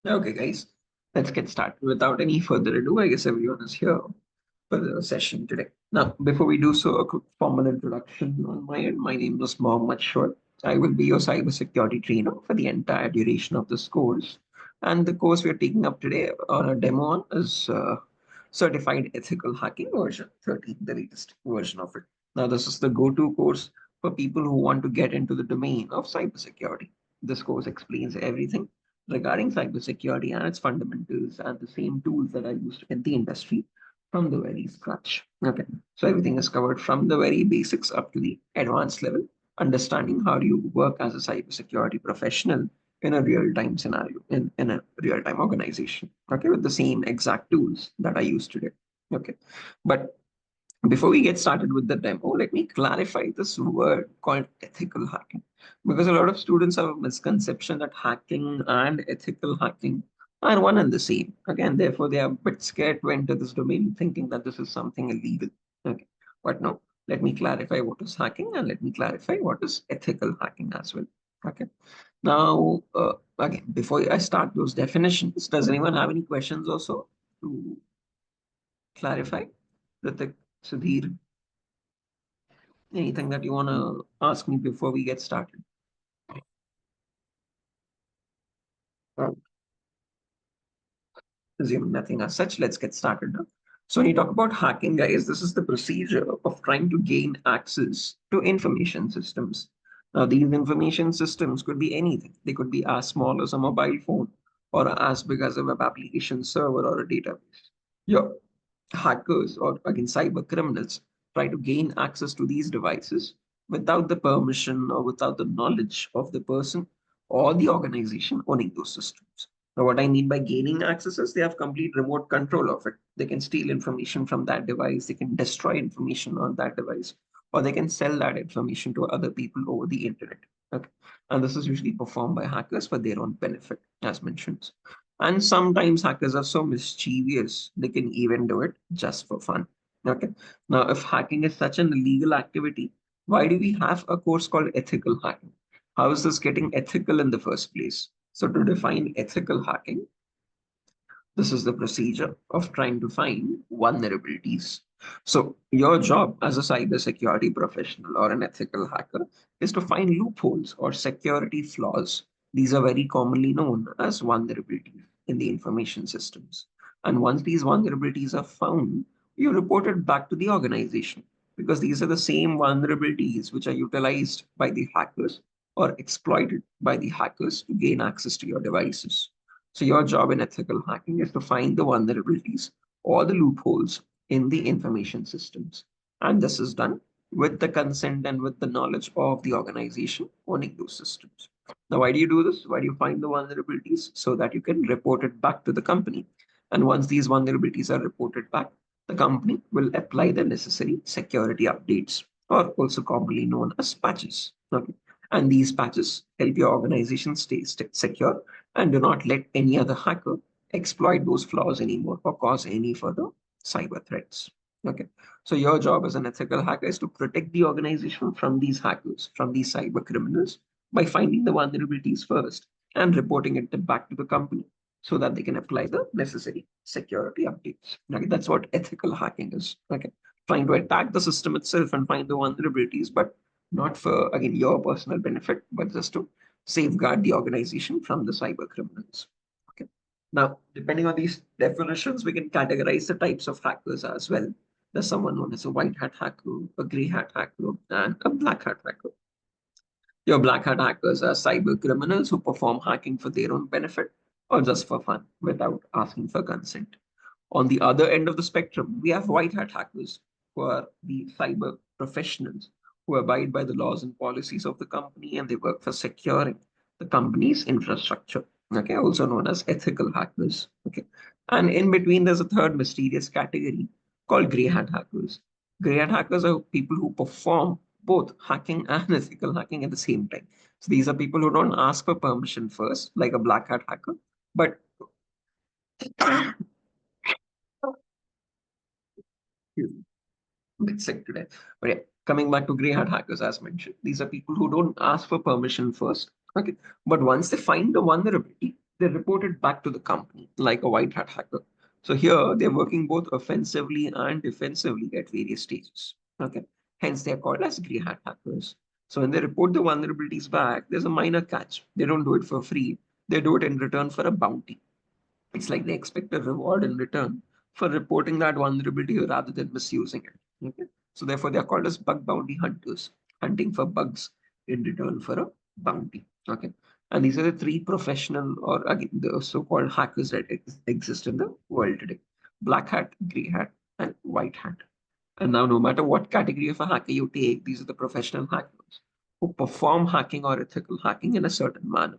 Okay, guys, let's get started. Without any further ado, I guess everyone is here for the session today. Now, before we do so, a quick formal introduction on my end. My name is Mohammed Short. I will be your cybersecurity trainer for the entire duration of this course. And the course we are taking up today on a demo on is Certified Ethical Hacking version 13, the latest version of it. Now, this is the go-to course for people who want to get into the domain of cybersecurity. This course explains everything regarding cybersecurity and its fundamentals and the same tools that are used in the industry from the very scratch. Okay, so everything is covered from the very basics up to the advanced level, understanding how you work as a cybersecurity professional in a real-time scenario, in a real-time organization, okay, with the same exact tools that I use today. Okay, but before we get started with the demo, let me clarify this word called ethical hacking, because a lot of students have a misconception that hacking and ethical hacking are one and the same. Again, therefore, they are a bit scared to enter this domain, thinking that this is something illegal. Okay, but no, let me clarify what is hacking and let me clarify what is ethical hacking as well. Okay, now, again, before I start those definitions, does anyone have any questions also to clarify? Ritik, Sudhir, anything that you want to ask me before we get started? Well, assuming nothing as such, let's get started now. So when you talk about hacking, guys, this is the procedure of trying to gain access to information systems. Now, these information systems could be anything. They could be as small as a mobile phone or as big as a web application server or a database. Your hackers or again cyber criminals try to gain access to these devices without the permission or without the knowledge of the person or the organization owning those systems. Now, what I mean by gaining access is they have complete remote control of it. They can steal information from that device, they can destroy information on that device, or they can sell that information to other people over the internet. Okay. And this is usually performed by hackers for their own benefit, as mentioned. And sometimes hackers are so mischievous, they can even do it just for fun. Okay. Now, if hacking is such an illegal activity, why do we have a course called ethical hacking? How is this getting ethical in the first place? So, to define ethical hacking, this is the procedure of trying to find vulnerabilities. So, your job as a cybersecurity professional or an ethical hacker is to find loopholes or security flaws. These are very commonly known as vulnerabilities in the information systems. And once these vulnerabilities are found, you report it back to the organization because these are the same vulnerabilities which are utilized by the hackers or exploited by the hackers to gain access to your devices. So your job in ethical hacking is to find the vulnerabilities or the loopholes in the information systems. And this is done with the consent and with the knowledge of the organization owning those systems. Now, why do you do this? Why do you find the vulnerabilities? So that you can report it back to the company. And once these vulnerabilities are reported back, the company will apply the necessary security updates, or also commonly known as patches. Okay. And these patches help your organization stay secure and do not let any other hacker exploit those flaws anymore or cause any further cyber threats. Okay, so your job as an ethical hacker is to protect the organization from these hackers, from these cyber criminals, by finding the vulnerabilities first and reporting it back to the company so that they can apply the necessary security updates. Okay, that's what ethical hacking is. Okay, trying to attack the system itself and find the vulnerabilities, but not for again your personal benefit, but just to safeguard the organization from the cyber criminals. Okay. Now, depending on these definitions, we can categorize the types of hackers as well. There's someone known as a white hat hacker, a gray hat hacker, and a black hat hacker. Your black hat hackers are cyber criminals who perform hacking for their own benefit or just for fun without asking for consent. On the other end of the spectrum, we have white hat hackers, who are the cyber professionals who abide by the laws and policies of the company and they work for securing the company's infrastructure. Okay, also known as ethical hackers. Okay, and in between, there's a third mysterious category called gray hat hackers. Gray hat hackers are people who perform both hacking and ethical hacking at the same time. So these are people who don't ask for permission first, like a black hat hacker, but a bit sick today. But yeah, coming back to grey hat hackers, as mentioned, these are people who don't ask for permission first. Okay. But once they find the vulnerability, they report it back to the company like a white hat hacker. So here they're working both offensively and defensively at various stages. Okay. Hence they're called as grey hat hackers. So when they report the vulnerabilities back, there's a minor catch. They don't do it for free. They do it in return for a bounty. It's like they expect a reward in return for reporting that vulnerability rather than misusing it. Okay. So therefore they are called as bug bounty hunters, hunting for bugs in return for a bounty. Okay. And these are the three professional or again the so-called hackers that exist in the world today. Black hat, gray hat, and white hat. And now no matter what category of a hacker you take, these are the professional hackers who perform hacking or ethical hacking in a certain manner.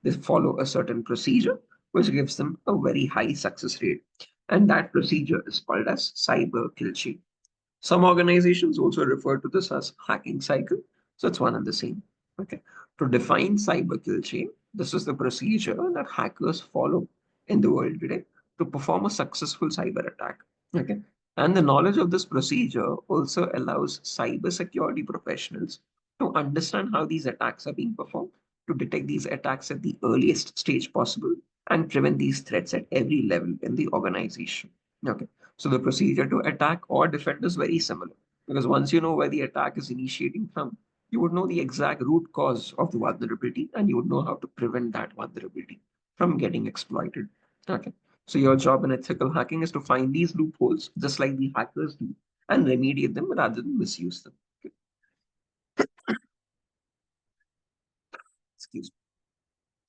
They follow a certain procedure which gives them a very high success rate. And that procedure is called as cyber kill chain. Some organizations also refer to this as hacking cycle. So it's one and the same. Okay. To define cyber kill chain, this is the procedure that hackers follow in the world today to perform a successful cyber attack. Okay. And the knowledge of this procedure also allows cybersecurity professionals to understand how these attacks are being performed, to detect these attacks at the earliest stage possible, and prevent these threats at every level in the organization. Okay. So the procedure to attack or defend is very similar because once you know where the attack is initiating from, you would know the exact root cause of the vulnerability and you would know how to prevent that vulnerability from getting exploited. Okay. So your job in ethical hacking is to find these loopholes just like the hackers do and remediate them rather than misuse them. Okay. Excuse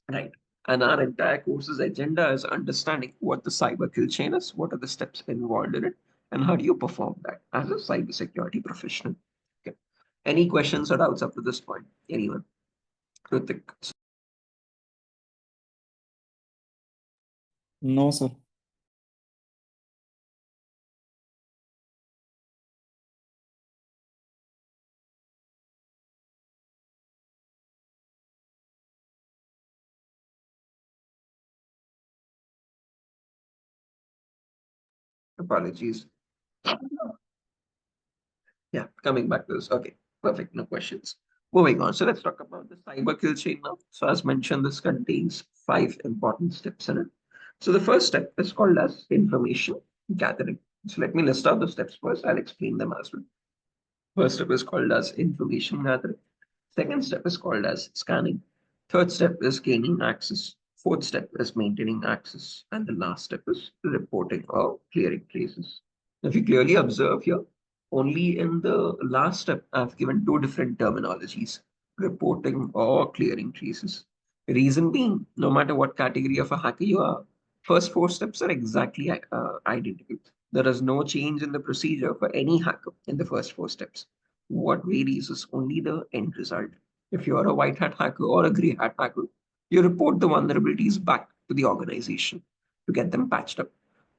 me. Right. And our entire course's agenda is understanding what the cyber kill chain is, what are the steps involved in it, and how do you perform that as a cybersecurity professional. Okay. Any questions or doubts up to this point? Anyone? Kritik. No, sir. Apologies. Yeah, coming back to this. Okay, perfect. No questions. Moving on. So let's talk about the cyber kill chain now. So as mentioned, this contains five important steps in it. So the first step is called as information gathering. So let me list out the steps first. I'll explain them as well. First step is called as information gathering. Second step is called as scanning. Third step is gaining access. Fourth step is maintaining access. And the last step is reporting or clearing traces. If you clearly observe here, only in the last step, I've given two different terminologies, reporting or clearing traces. Reason being, no matter what category of a hacker you are, first four steps are exactly identical. There is no change in the procedure for any hacker in the first four steps. What varies is only the end result. If you're a white hat hacker or a gray hat hacker, you report the vulnerabilities back to the organization to get them patched up.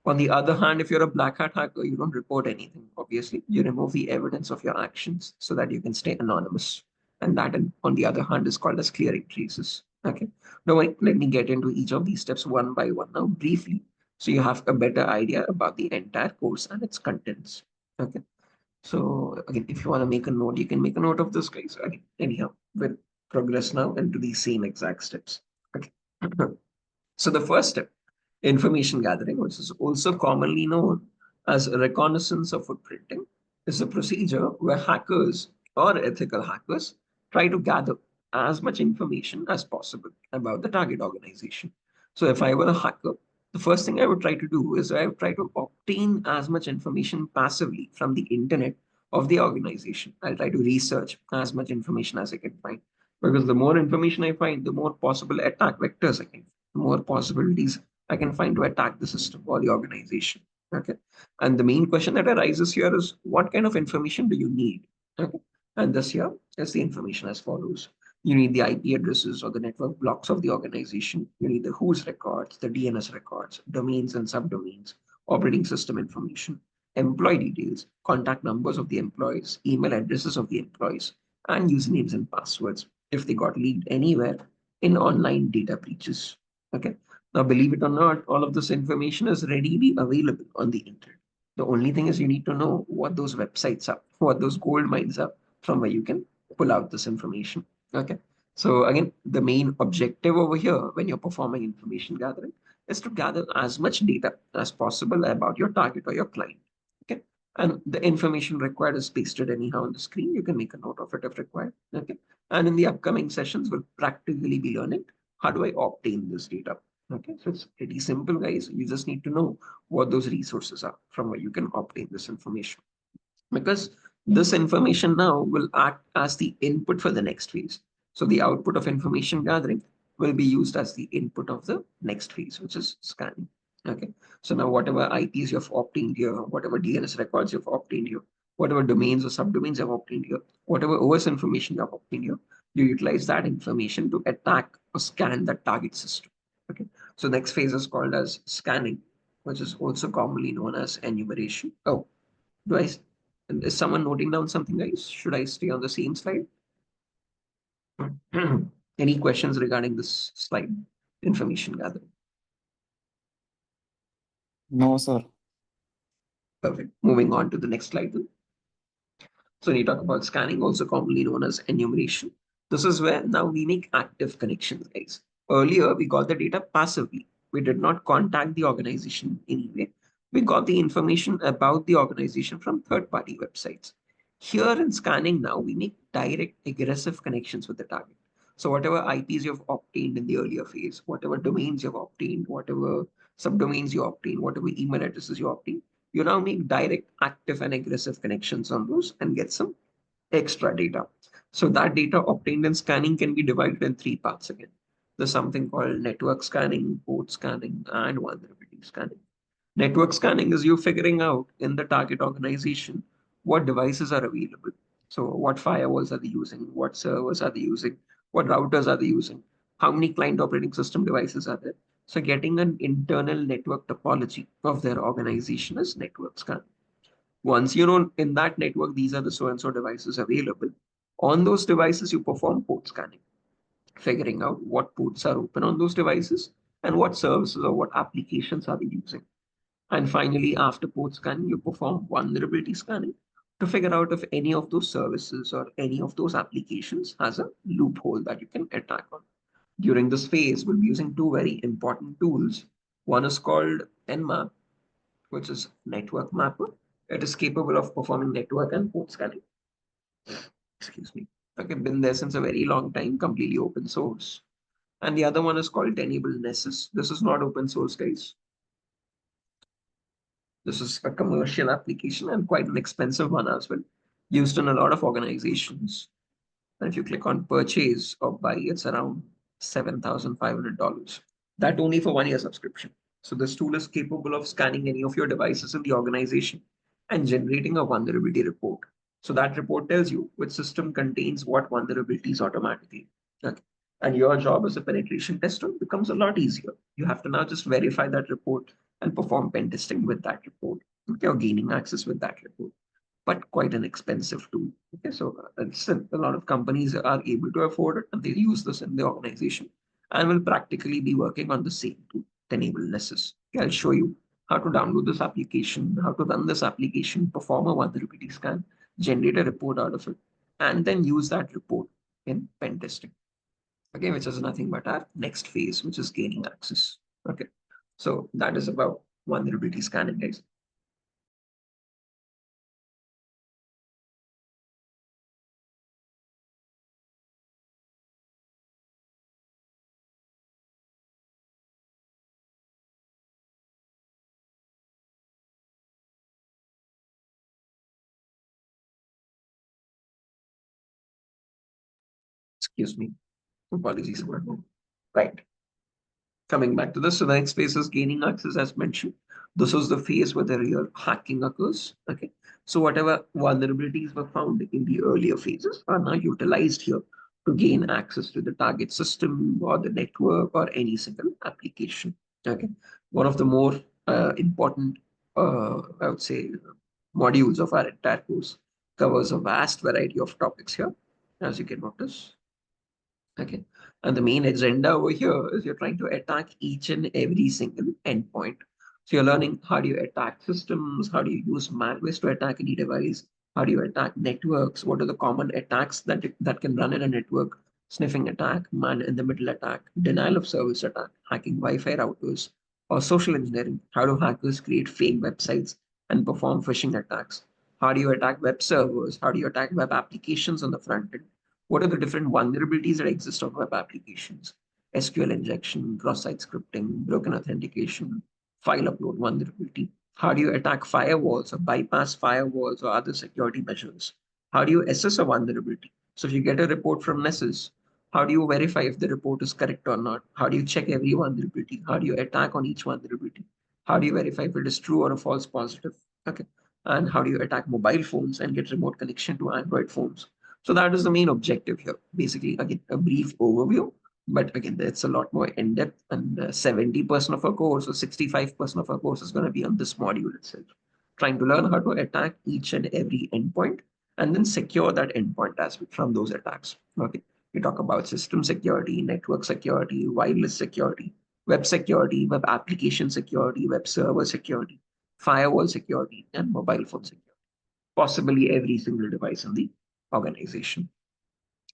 On the other hand, if you're a black hat hacker, you don't report anything, obviously. You remove the evidence of your actions so that you can stay anonymous. And that, on the other hand, is called as clearing traces. Okay. Now, let me get into each of these steps one by one now, briefly, so you have a better idea about the entire course and its contents. Okay. So again, if you want to make a note, you can make a note of this, guys. Again, anyhow, we'll progress now into these same exact steps. Okay. So the first step, information gathering, which is also commonly known as reconnaissance or footprinting, is a procedure where hackers or ethical hackers try to gather as much information as possible about the target organization. So if I were a hacker, the first thing I would try to do is I would try to obtain as much information passively from the internet of the organization. I'll try to research as much information as I can find. Because the more information I find, the more possible attack vectors I can, the more possibilities I can find to attack the system or the organization. Okay. And the main question that arises here is what kind of information do you need? Okay. And this here is the information as follows. You need the IP addresses or the network blocks of the organization. You need the who's records, the DNS records, domains and subdomains, operating system information, employee details, contact numbers of the employees, email addresses of the employees, and usernames and passwords if they got leaked anywhere in online data breaches. Okay. Now, believe it or not, all of this information is readily available on the internet. The only thing is you need to know what those websites are, what those gold mines are from where you can pull out this information. Okay. So again, the main objective over here when you're performing information gathering is to gather as much data as possible about your target or your client. Okay. And the information required is pasted anyhow on the screen. You can make a note of it if required. Okay. And in the upcoming sessions, we'll practically be learning how do I obtain this data. Okay. So it's pretty simple, guys. You just need to know what those resources are from where you can obtain this information, because this information now will act as the input for the next phase. So the output of information gathering will be used as the input of the next phase, which is scanning. Okay. So now whatever IPs you've obtained here, whatever DNS records you've obtained here, whatever domains or subdomains you've obtained here, whatever OS information you've obtained here, you utilize that information to attack or scan that target system. Okay. So next phase is called as scanning, which is also commonly known as enumeration. Oh, do I is someone noting down something, guys? Should I stay on the same slide? Any questions regarding this slide? Information gathering. No, sir. Perfect. Moving on to the next slide then. So when you talk about scanning, also commonly known as enumeration, this is where now we make active connections, guys. Earlier, we got the data passively. We did not contact the organization in any way. We got the information about the organization from third-party websites. Here in scanning now, we make direct aggressive connections with the target. So whatever IPs you've obtained in the earlier phase, whatever domains you've obtained, whatever subdomains you obtained, whatever email addresses you obtained, you now make direct, active, and aggressive connections on those and get some extra data. So that data obtained in scanning can be divided in three parts again. There's something called network scanning, port scanning, and vulnerability scanning. Network scanning is you figuring out in the target organization what devices are available. So what firewalls are they using? What servers are they using? What routers are they using? How many client operating system devices are there? So getting an internal network topology of their organization is network scanning. Once you know in that network, these are the so-and-so devices available. On those devices, you perform port scanning, figuring out what ports are open on those devices and what services or what applications are they using. And finally, after port scanning, you perform vulnerability scanning to figure out if any of those services or any of those applications has a loophole that you can attack on. During this phase, we'll be using two very important tools. One is called Nmap, which is network mapper. It is capable of performing network and port scanning. Excuse me. Okay, been there since a very long time, completely open source. And the other one is called Tenable Nessus. This is not open source, guys. This is a commercial application and quite an expensive one as well, used in a lot of organizations. And if you click on purchase or buy, it's around $7,500. That only for 1 year subscription. So this tool is capable of scanning any of your devices in the organization and generating a vulnerability report. So that report tells you which system contains what vulnerabilities automatically. Okay. And your job as a penetration tester becomes a lot easier. You have to now just verify that report and perform pen testing with that report. Okay, or gaining access with that report, but quite an expensive tool. Okay, so still a lot of companies are able to afford it and they use this in the organization and will practically be working on the same tool, Tenable Nessus. Okay, I'll show you how to download this application, how to run this application, perform a vulnerability scan, generate a report out of it, and then use that report in pen testing. Okay, which is nothing but our next phase, which is gaining access. Okay, so that is about vulnerability scanning, guys. Excuse me. Apologies about that. Right. Coming back to this, so the next phase is gaining access, as mentioned. This is the phase where the real hacking occurs. Okay. So whatever vulnerabilities were found in the earlier phases are now utilized here to gain access to the target system or the network or any single application. Okay. One of the more important, I would say, modules of our entire course covers a vast variety of topics here, as you can notice. Okay. And the main agenda over here is you're trying to attack each and every single endpoint. So you're learning how do you attack systems, how do you use malware to attack any device, how do you attack networks, what are the common attacks that can run in a network. sniffing attack, man-in-the-middle attack, denial of service attack, hacking Wi-Fi routers, or social engineering. How do hackers create fake websites and perform phishing attacks? How do you attack web servers? How do you attack web applications on the front end? What are the different vulnerabilities that exist on web applications? SQL injection, cross-site scripting, broken authentication, file upload vulnerability. How do you attack firewalls or bypass firewalls or other security measures? How do you assess a vulnerability? So if you get a report from Nessus, how do you verify if the report is correct or not? How do you check every vulnerability? How do you attack on each vulnerability? How do you verify if it is true or a false positive? Okay. And how do you attack mobile phones and get remote connection to Android phones? So that is the main objective here. Basically, again, a brief overview, but again, it's a lot more in depth. And 70% of our course or 65% of our course is going to be on this module itself, trying to learn how to attack each and every endpoint and then secure that endpoint as well from those attacks. Okay. We talk about system security, network security, wireless security, web application security, web server security, firewall security, and mobile phone security. Possibly every single device in the organization.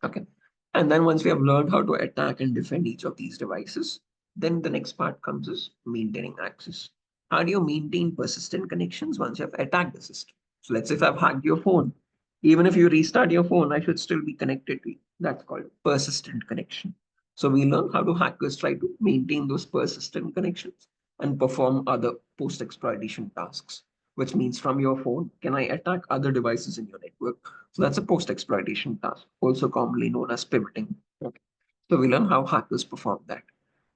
Okay. And then once we have learned how to attack and defend each of these devices, then the next part comes is maintaining access. How do you maintain persistent connections once you have attacked the system? So let's say if I've hacked your phone, even if you restart your phone, I should still be connected to you. That's called persistent connection. So we learn how do hackers try to maintain those persistent connections and perform other post-exploitation tasks, which means from your phone, can I attack other devices in your network? So that's a post-exploitation task, also commonly known as pivoting. Okay. So we learn how hackers perform that.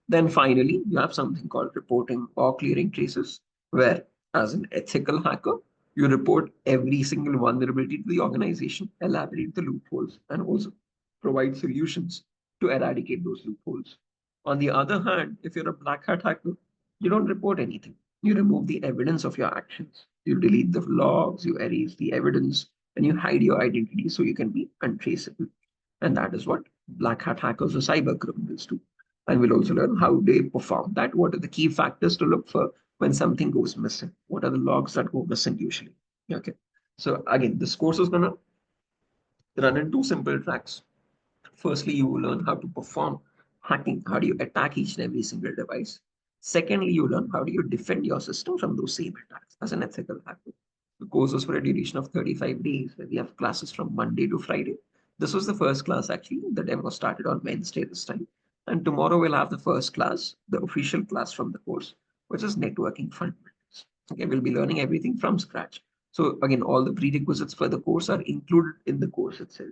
Then finally, you have something called reporting or clearing traces, where as an ethical hacker, you report every single vulnerability to the organization, elaborate the loopholes, and also provide solutions to eradicate those loopholes. On the other hand, if you're a black hat hacker, you don't report anything. You remove the evidence of your actions. You delete the logs, you erase the evidence, and you hide your identity so you can be untraceable. And that is what black hat hackers or cyber criminals do. And we'll also learn how they perform that. What are the key factors to look for when something goes missing? What are the logs that go missing usually? Okay. So again, this course is going to run in two simple tracks. Firstly, you will learn how to perform hacking. How do you attack each and every single device? Secondly, you learn how do you defend your system from those same attacks as an ethical hacker. The course is for a duration of 35 days. We have classes from Monday to Friday. This was the first class actually. The demo started on Wednesday this time. And tomorrow we'll have the first class, the official class from the course, which is networking fundamentals. Okay, we'll be learning everything from scratch. So again, all the prerequisites for the course are included in the course itself.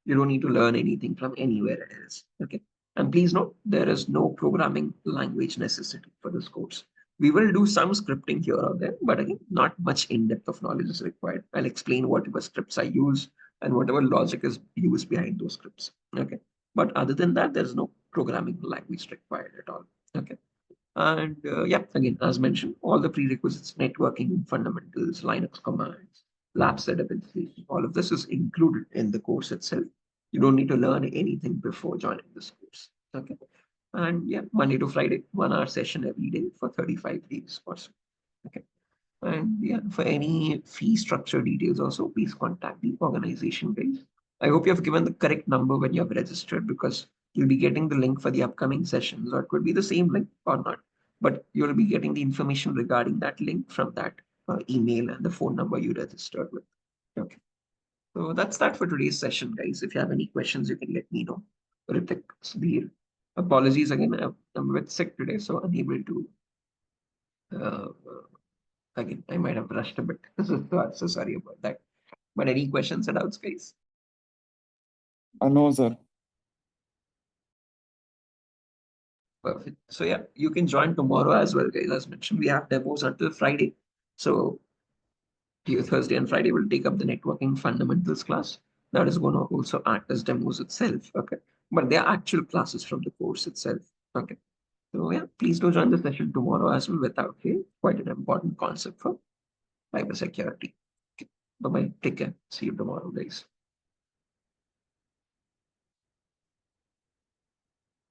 You don't need to learn anything from anywhere else. Okay. And please note, there is no programming language necessity for this course. We will do some scripting here or there, but again, not much in-depth of knowledge is required. I'll explain whatever scripts I use and whatever logic is used behind those scripts. Okay. But other than that, there's no programming language required at all. Okay. And yeah, again, as mentioned, all the prerequisites, networking, fundamentals, Linux commands, lab setup installation, all of this is included in the course itself. You don't need to learn anything before joining this course. Okay. And yeah, Monday to Friday, 1 hour session every day for 35 days or so. Okay. And yeah, for any fee structure details also, please contact the organization guys. I hope you have given the correct number when you have registered, because you'll be getting the link for the upcoming sessions, or it could be the same link or not. But you'll be getting the information regarding that link from that email and the phone number you registered with. Okay. So that's that for today's session, guys. If you have any questions, you can let me know. Ritik, Sudhir, apologies again. I'm a bit sick today, so unable to. Uh, Again, I might have rushed a bit. So sorry about that. But any questions or doubts, guys? No, sir. Perfect. So yeah, you can join tomorrow as well, guys. As mentioned, we have demos until Friday. So Thursday and Friday will take up the networking fundamentals class. That is going to also act as demos itself. Okay. But they are actual classes from the course itself. Okay. So yeah, please do join the session tomorrow as well without fail. Quite an important concept for cybersecurity. Okay. Bye-bye. Take care. See you tomorrow, guys.